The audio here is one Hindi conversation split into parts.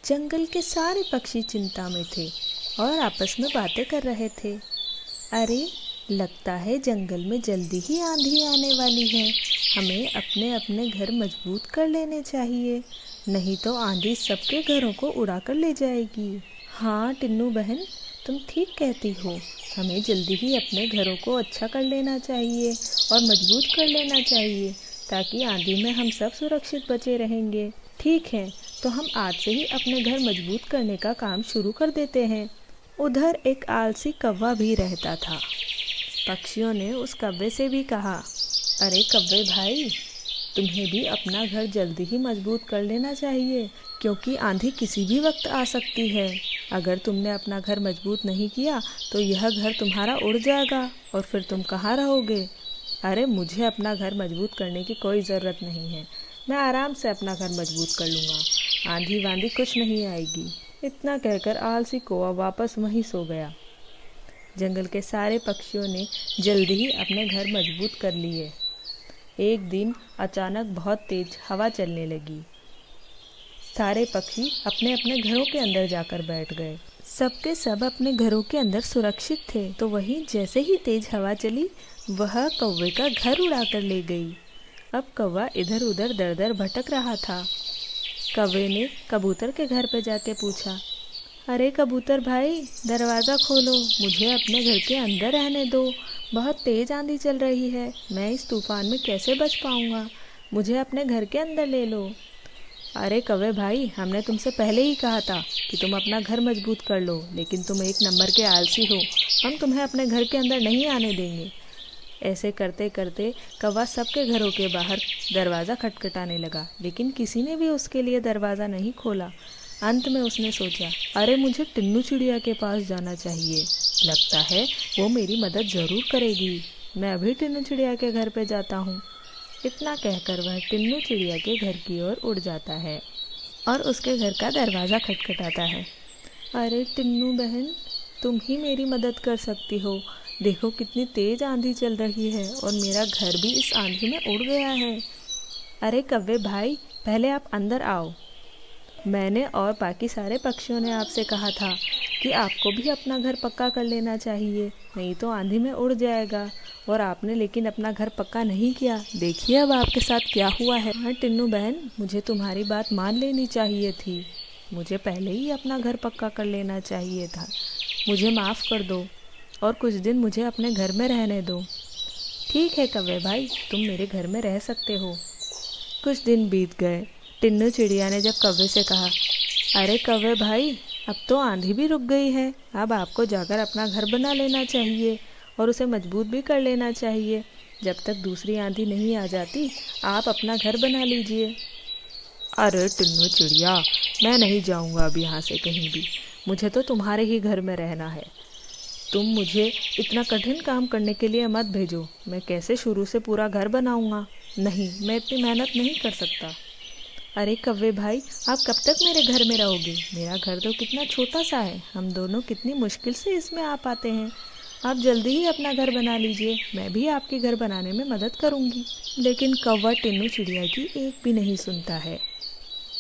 जंगल के सारे पक्षी चिंता में थे और आपस में बातें कर रहे थे। अरे, लगता है जंगल में जल्दी ही आंधी आने वाली है। हमें अपने अपने घर मजबूत कर लेने चाहिए, नहीं तो आंधी सबके घरों को उड़ा कर ले जाएगी। हाँ टिन्नू बहन, तुम ठीक कहती हो। हमें जल्दी ही अपने घरों को अच्छा कर लेना चाहिए और मजबूत कर लेना चाहिए, ताकि आंधी में हम सब सुरक्षित बचे रहेंगे। ठीक है, तो हम आज से ही अपने घर मजबूत करने का काम शुरू कर देते हैं। उधर एक आलसी कौवा भी रहता था। पक्षियों ने उस कौवे से भी कहा, अरे कौवे भाई, तुम्हें भी अपना घर जल्दी ही मजबूत कर लेना चाहिए, क्योंकि आंधी किसी भी वक्त आ सकती है। अगर तुमने अपना घर मजबूत नहीं किया तो यह घर तुम्हारा उड़ जाएगा और फिर तुम कहाँ रहोगे। अरे, मुझे अपना घर मजबूत करने की कोई ज़रूरत नहीं है। मैं आराम से अपना घर मजबूत कर लूँगा, आंधी वांधी कुछ नहीं आएगी। इतना कहकर आलसी कौवा वापस वहीं सो गया। जंगल के सारे पक्षियों ने जल्दी ही अपने घर मजबूत कर लिए। एक दिन अचानक बहुत तेज हवा चलने लगी। सारे पक्षी अपने अपने घरों के अंदर जाकर बैठ गए। सबके सब अपने घरों के अंदर सुरक्षित थे। तो वहीं जैसे ही तेज हवा चली, वह कौवे का घर उड़ा कर ले गई। अब कौवा इधर उधर दर दर भटक रहा था। कौवे ने कबूतर के घर पे जाके पूछा, अरे कबूतर भाई, दरवाज़ा खोलो, मुझे अपने घर के अंदर रहने दो। बहुत तेज़ आंधी चल रही है, मैं इस तूफान में कैसे बच पाऊँगा। मुझे अपने घर के अंदर ले लो। अरे कौवे भाई, हमने तुमसे पहले ही कहा था कि तुम अपना घर मजबूत कर लो, लेकिन तुम एक नंबर के आलसी हो। हम तुम्हें अपने घर के अंदर नहीं आने देंगे। ऐसे करते करते कौवा सबके घरों के बाहर दरवाज़ा खटखटाने लगा, लेकिन किसी ने भी उसके लिए दरवाज़ा नहीं खोला। अंत में उसने सोचा, अरे मुझे टिन्नू चिड़िया के पास जाना चाहिए, लगता है वो मेरी मदद ज़रूर करेगी। मैं अभी टिन्नू चिड़िया के घर पे जाता हूँ। इतना कहकर वह टिन्नू चिड़िया के घर की ओर उड़ जाता है और उसके घर का दरवाज़ा खटखटाता है। अरे टिन्नू बहन, तुम ही मेरी मदद कर सकती हो। देखो कितनी तेज़ आंधी चल रही है और मेरा घर भी इस आंधी में उड़ गया है। अरे कौवे भाई, पहले आप अंदर आओ। मैंने और बाकी सारे पक्षियों ने आपसे कहा था कि आपको भी अपना घर पक्का कर लेना चाहिए, नहीं तो आंधी में उड़ जाएगा। और आपने लेकिन अपना घर पक्का नहीं किया। देखिए अब आपके साथ क्या हुआ है। हाँ टिन्नू बहन, मुझे तुम्हारी बात मान लेनी चाहिए थी। मुझे पहले ही अपना घर पक्का कर लेना चाहिए था। मुझे माफ़ कर दो और कुछ दिन मुझे अपने घर में रहने दो। ठीक है कौवे भाई, तुम मेरे घर में रह सकते हो। कुछ दिन बीत गए। टिन्नू चिड़िया ने जब कौवे से कहा, अरे कौवे भाई, अब तो आंधी भी रुक गई है, अब आपको जाकर अपना घर बना लेना चाहिए और उसे मजबूत भी कर लेना चाहिए। जब तक दूसरी आंधी नहीं आ जाती, आप अपना घर बना लीजिए। अरे टिन्नू चिड़िया, मैं नहीं जाऊंगा अब यहाँ से कहीं भी। मुझे तो तुम्हारे ही घर में रहना है। तुम मुझे इतना कठिन काम करने के लिए मत भेजो। मैं कैसे शुरू से पूरा घर बनाऊंगा। नहीं, मैं इतनी मेहनत नहीं कर सकता। अरे कौवे भाई, आप कब तक मेरे घर में रहोगे। मेरा घर तो कितना छोटा सा है, हम दोनों कितनी मुश्किल से इसमें आ पाते हैं। आप जल्दी ही अपना घर बना लीजिए, मैं भी आपके घर बनाने में मदद करूंगी। लेकिन कौवा टिन्नू चिड़िया की एक भी नहीं सुनता है।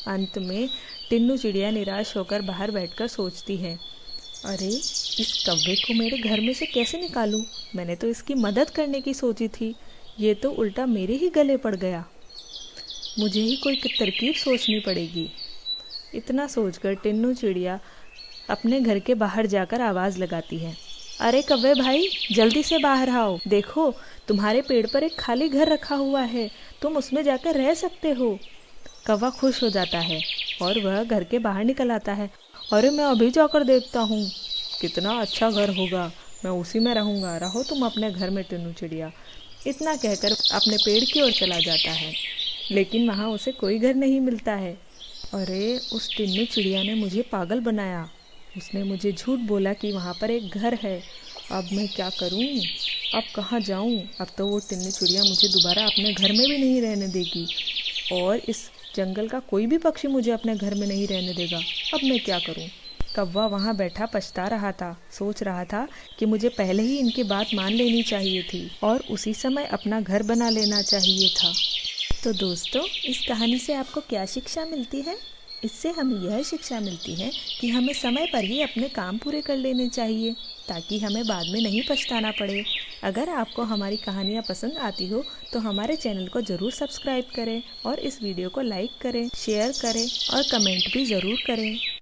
अंत में टिन्नू चिड़िया निराश होकर बाहर बैठकर सोचती है, अरे इस कौवे को मेरे घर में से कैसे निकालूं। मैंने तो इसकी मदद करने की सोची थी, ये तो उल्टा मेरे ही गले पड़ गया। मुझे ही कोई तरकीब सोचनी पड़ेगी। इतना सोचकर टिन्नू चिड़िया अपने घर के बाहर जाकर आवाज़ लगाती है, अरे कौवे भाई, जल्दी से बाहर आओ। देखो तुम्हारे पेड़ पर एक खाली घर रखा हुआ है, तुम उसमें जाकर रह सकते हो। कौवा खुश हो जाता है और वह घर के बाहर निकल आता है। अरे मैं अभी जाकर देखता हूँ, कितना अच्छा घर होगा, मैं उसी में रहूँगा। रहो तुम अपने घर में टिन्नू चिड़िया। इतना कहकर अपने पेड़ की ओर चला जाता है, लेकिन वहाँ उसे कोई घर नहीं मिलता है। अरे उस टिन्नू चिड़िया ने मुझे पागल बनाया। उसने मुझे झूठ बोला कि वहाँ पर एक घर है। अब मैं क्या करूँ, अब कहाँ जाऊँ। अब तो वो टिन्नू चिड़िया मुझे दोबारा अपने घर में भी नहीं रहने देगी और इस जंगल का कोई भी पक्षी मुझे अपने घर में नहीं रहने देगा। अब मैं क्या करूँ। कौवा वहाँ बैठा पछता रहा था, सोच रहा था कि मुझे पहले ही इनकी बात मान लेनी चाहिए थी और उसी समय अपना घर बना लेना चाहिए था। तो दोस्तों, इस कहानी से आपको क्या शिक्षा मिलती है? इससे हमें यह शिक्षा मिलती है कि हमें समय पर ही अपने काम पूरे कर लेने चाहिए ताकि हमें बाद में नहीं पछताना पड़े। अगर आपको हमारी कहानियाँ पसंद आती हो तो हमारे चैनल को ज़रूर सब्सक्राइब करें और इस वीडियो को लाइक करें, शेयर करें और कमेंट भी ज़रूर करें।